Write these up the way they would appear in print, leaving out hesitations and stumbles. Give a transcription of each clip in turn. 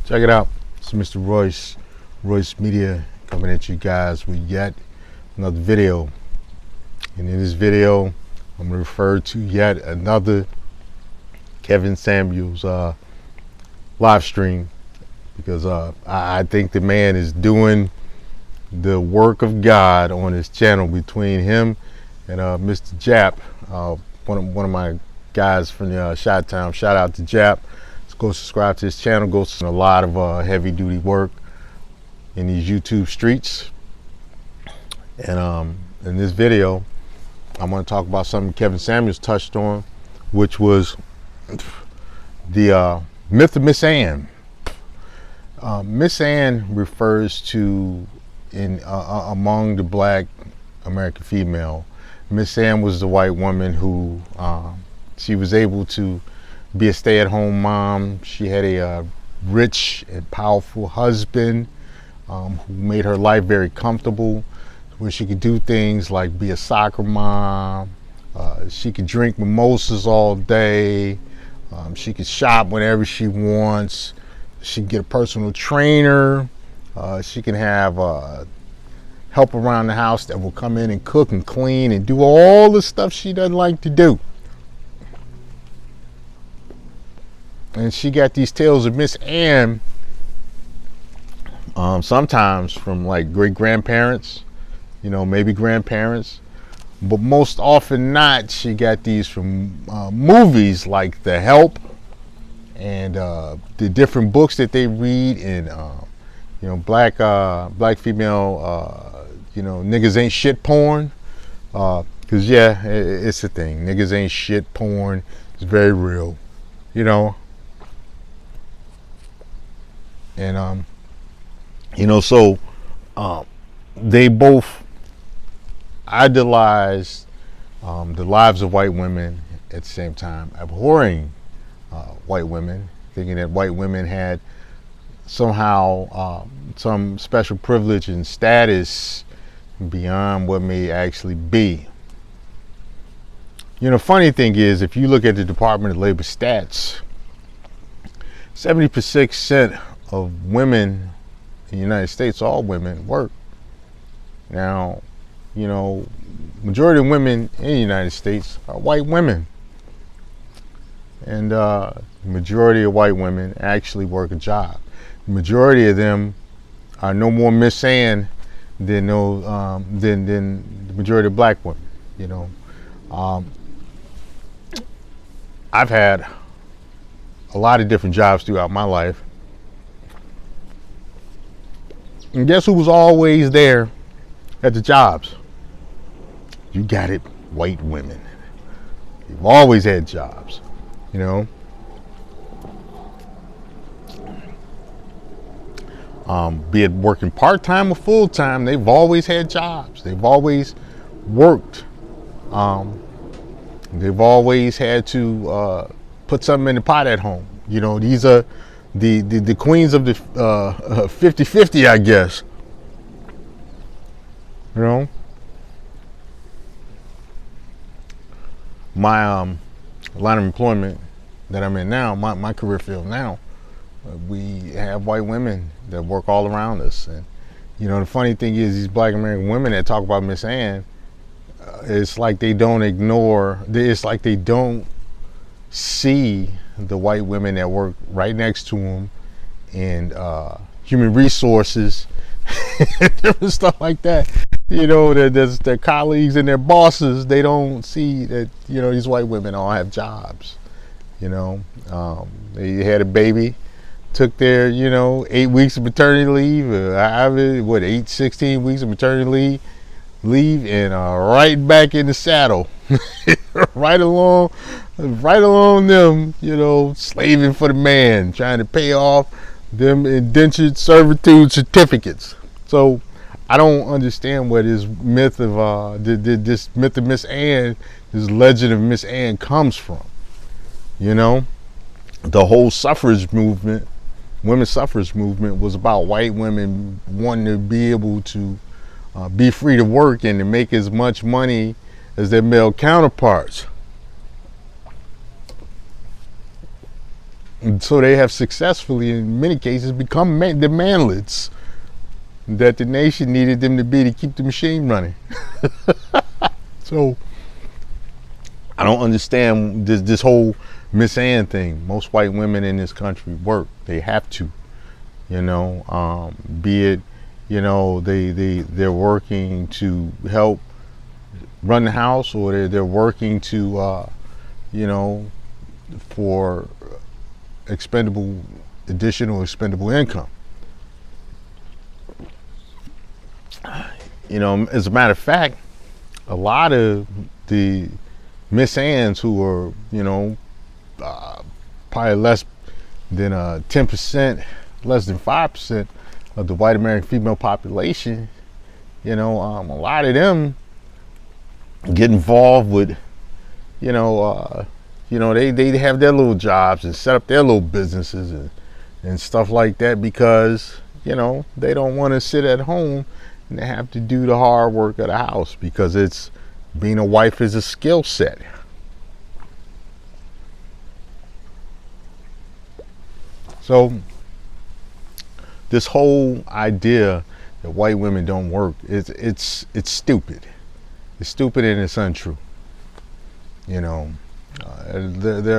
Check it out. It's Mr. Royce Media, coming at you guys with yet another video. And in this video, I'm going to refer to yet another Kevin Samuels live stream, because I think the man is doing the work of God on his channel. Between him and Mr. Jap, one of my guys from the Chi-Town. Shout out to Jap. Let's go subscribe to his channel. Go see a lot of heavy duty work in these YouTube streets. And in this video, I'm going to talk about something Kevin Samuels touched on, which was the myth of Miss Ann. Miss Ann refers to, among the black American female, Miss Ann was the white woman who she was able to be a stay-at-home mom. She had a rich and powerful husband who made her life very comfortable, where she could do things like be a soccer mom. She could drink mimosas all day. She could shop whenever she wants. She can get a personal trainer. She can have help around the house that will come in and cook and clean and do all the stuff she doesn't like to do. And she got these tales of Miss Ann, sometimes from like great grandparents, maybe grandparents, but most often not, she got these from movies like The Help and the different books that they read in black female niggas ain't shit porn, because yeah, it's a thing. Niggas ain't shit porn. It's very real, and so they both idolized the lives of white women, at the same time abhorring white women, thinking that white women had somehow some special privilege and status beyond what may actually be. The funny thing is, if you look at the Department of Labor stats, 76% of women in the United States, all women, work. Now, majority of women in the United States are white women. And the majority of white women actually work a job. The majority of them are no more Miss Ann than the majority of black women. I've had a lot of different jobs throughout my life. And guess who was always there at the jobs? You got it, white women. You've always had jobs, be it working part-time or full-time, they've always had jobs. They've always worked. They've always had to put something in the pot at home. These are the queens of the 50-50, I guess. My line of employment that I'm in now, my career field now, we have white women that work all around us. And the funny thing is, these black American women that talk about Miss Ann, it's like they don't see the white women that work right next to them in human resources and different stuff like that. There's their colleagues and their bosses. They don't see that these white women all have jobs. They had a baby, took their 8 weeks of maternity leave, 16 weeks of maternity leave, and right back in the saddle, right along them, slaving for the man, trying to pay off them indentured servitude certificates. So I don't understand where this myth of this myth of Miss Ann, this legend of Miss Ann comes from. The whole suffrage movement, women's suffrage movement, was about white women wanting to be able to be free to work and to make as much money as their male counterparts. And so they have successfully, in many cases, become the manlets that the nation needed them to be to keep the machine running. So I don't understand this whole Miss Ann thing. Most white women in this country work. They have to, be it, they're working to help run the house, or they're working to, for additional expendable income. As a matter of fact, a lot of the Miss Anns who are, probably less than 10%, less than 5% of the white American female population, a lot of them get involved with, they have their little jobs and set up their little businesses and stuff like that because, they don't want to sit at home and they have to do the hard work of the house, because being a wife is a skill set. So this whole idea that white women don't work, it's stupid. It's stupid and it's untrue. There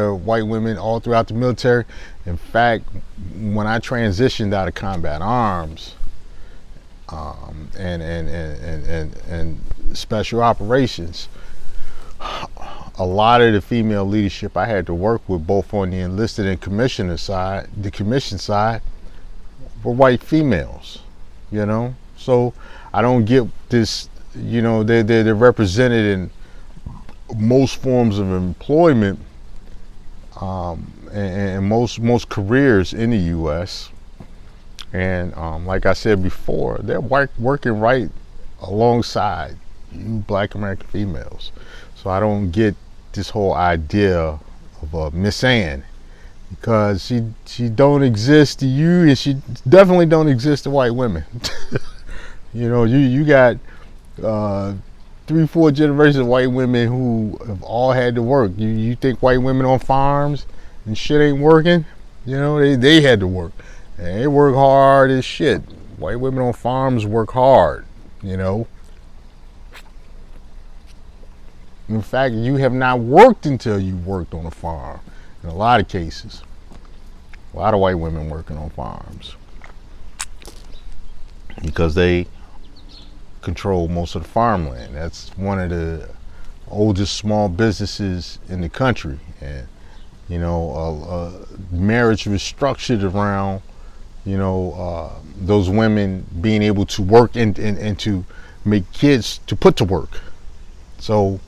are white women all throughout the military. In fact, when I transitioned out of combat arms and special operations, a lot of the female leadership I had to work with, both on the enlisted and commissioner side, the commission side, were white females. So I don't get this. They're represented in most forms of employment and most careers in the U.S. And like I said before, they're working right alongside you black American females. So I don't get this whole idea of Miss Ann, because she don't exist to you, and she definitely don't exist to white women. You got 3-4 generations of white women who have all had to work. You think white women on farms and shit ain't working? They had to work. And they work hard as shit. White women on farms work hard, In fact, you have not worked until you worked on a farm. In a lot of cases, a lot of white women working on farms because they control most of the farmland. That's one of the oldest small businesses in the country, and marriage was structured around those women being able to work and to make kids to put to work. So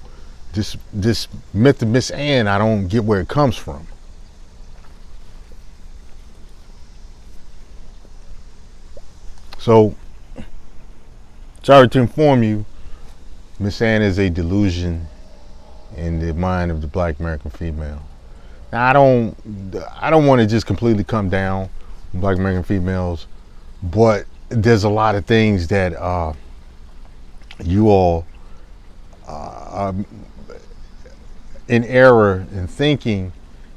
this myth of Miss Ann, I don't get where it comes from. So, sorry to inform you, Miss Ann is a delusion in the mind of the black American female. Now, I don't want to just completely come down on black American females, but there's a lot of things that you all are in error in thinking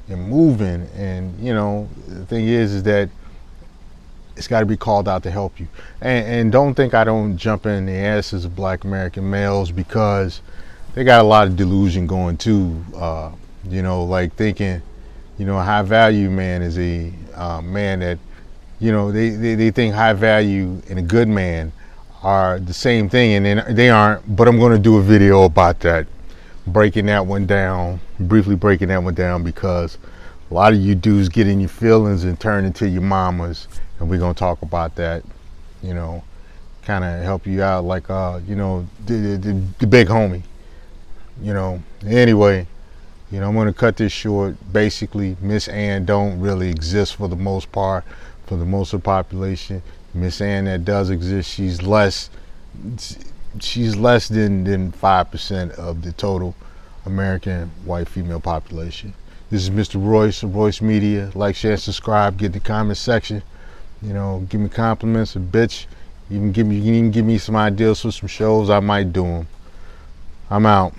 and moving, and the thing is that it's got to be called out to help you. And don't think I don't jump in the asses of black American males, because they got a lot of delusion going too. Like thinking, a high value man is a man that, they think high value and a good man are the same thing, and they aren't. But I'm going to do a video about that, briefly breaking that one down, because a lot of you dudes get in your feelings and turn into your mamas, and we're going to talk about that, kind of help you out, like the big homie. Anyway, I'm going to cut this short. Basically, Miss Ann don't really exist for the most part, for the most of the population. Miss Ann that does exist, she's less than 5% of the total American white female population. This is Mr. Royce of Royce Media. Like, share, subscribe, get in the comment section. Give me compliments, a bitch. You can give me some ideas for some shows, I might do them. I'm out.